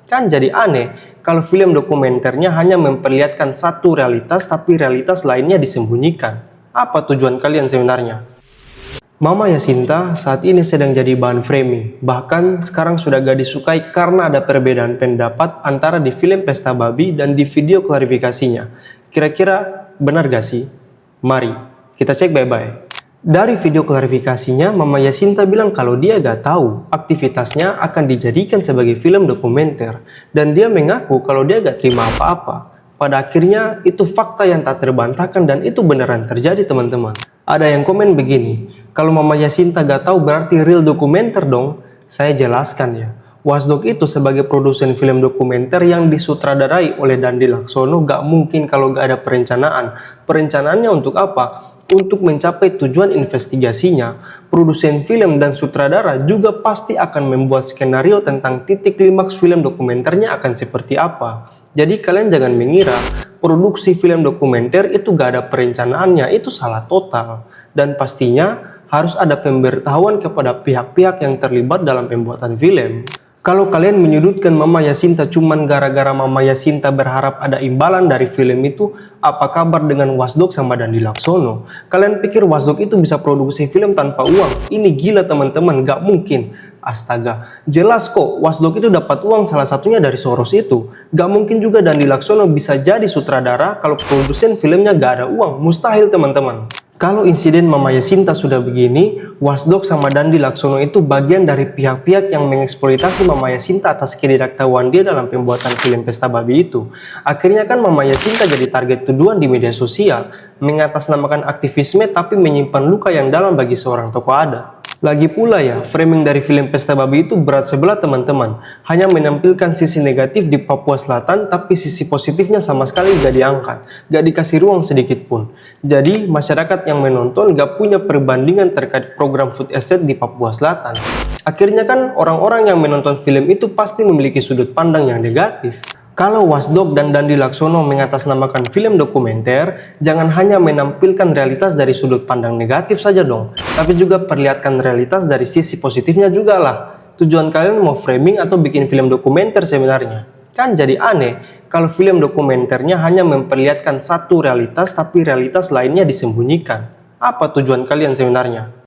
Kan jadi aneh kalau film dokumenternya hanya memperlihatkan satu realitas tapi realitas lainnya disembunyikan. Apa tujuan kalian sebenarnya? Mama Yasinta saat ini sedang jadi bahan framing. Bahkan sekarang sudah gak disukai karena ada perbedaan pendapat antara di film Pesta Babi dan di video klarifikasinya. Kira-kira benar gak sih? Mari kita cek bye-bye. Dari video klarifikasinya, Mama Yasinta bilang kalau dia gak tahu aktivitasnya akan dijadikan sebagai film dokumenter. Dan dia mengaku kalau dia gak terima apa-apa. Pada akhirnya itu fakta yang tak terbantahkan dan itu beneran terjadi teman-teman. Ada yang komen begini, kalau Mama Yasinta gak tahu berarti real dokumenter dong. Saya jelaskan ya. Wasdog itu sebagai produsen film dokumenter yang disutradarai oleh Dandi Laksono gak mungkin kalau gak ada perencanaan. Perencanaannya untuk apa? Untuk mencapai tujuan investigasinya, produsen film dan sutradara juga pasti akan membuat skenario tentang titik klimaks film dokumenternya akan seperti apa. Jadi kalian jangan mengira produksi film dokumenter itu gak ada perencanaannya, itu salah total. Dan pastinya harus ada pemberitahuan kepada pihak-pihak yang terlibat dalam pembuatan film. Kalau kalian menyudutkan Mama Yasinta cuman gara-gara Mama Yasinta berharap ada imbalan dari film itu, apa kabar dengan Wasdog sama Dandi Laksono? Kalian pikir Wasdog itu bisa produksi film tanpa uang? Ini gila teman-teman, gak mungkin. Astaga, jelas kok Wasdog itu dapat uang salah satunya dari Soros itu. Gak mungkin juga Dandi Laksono bisa jadi sutradara kalau produsen filmnya gak ada uang. Mustahil teman-teman. Kalau insiden Mama Yasinta sudah begini, Wasdog sama Dandi Laksono itu bagian dari pihak-pihak yang mengeksploitasi Mama Yasinta atas ketidaktahuan dia dalam pembuatan film Pesta Babi itu. Akhirnya kan Mama Yasinta jadi target tuduhan di media sosial, mengatasnamakan aktivisme tapi menyimpan luka yang dalam bagi seorang tokoh adat. Lagi pula ya, framing dari film Pesta Babi itu berat sebelah teman-teman. Hanya menampilkan sisi negatif di Papua Selatan, tapi sisi positifnya sama sekali gak diangkat. Gak dikasih ruang sedikit pun. Jadi, masyarakat yang menonton gak punya perbandingan terkait program food estate di Papua Selatan. Akhirnya kan orang-orang yang menonton film itu pasti memiliki sudut pandang yang negatif. Kalau Wasdog dan Dandi Laksono mengatasnamakan film dokumenter, jangan hanya menampilkan realitas dari sudut pandang negatif saja dong, tapi juga perlihatkan realitas dari sisi positifnya juga lah. Tujuan kalian mau framing atau bikin film dokumenter sebenarnya? Kan jadi aneh kalau film dokumenternya hanya memperlihatkan satu realitas tapi realitas lainnya disembunyikan. Apa tujuan kalian sebenarnya?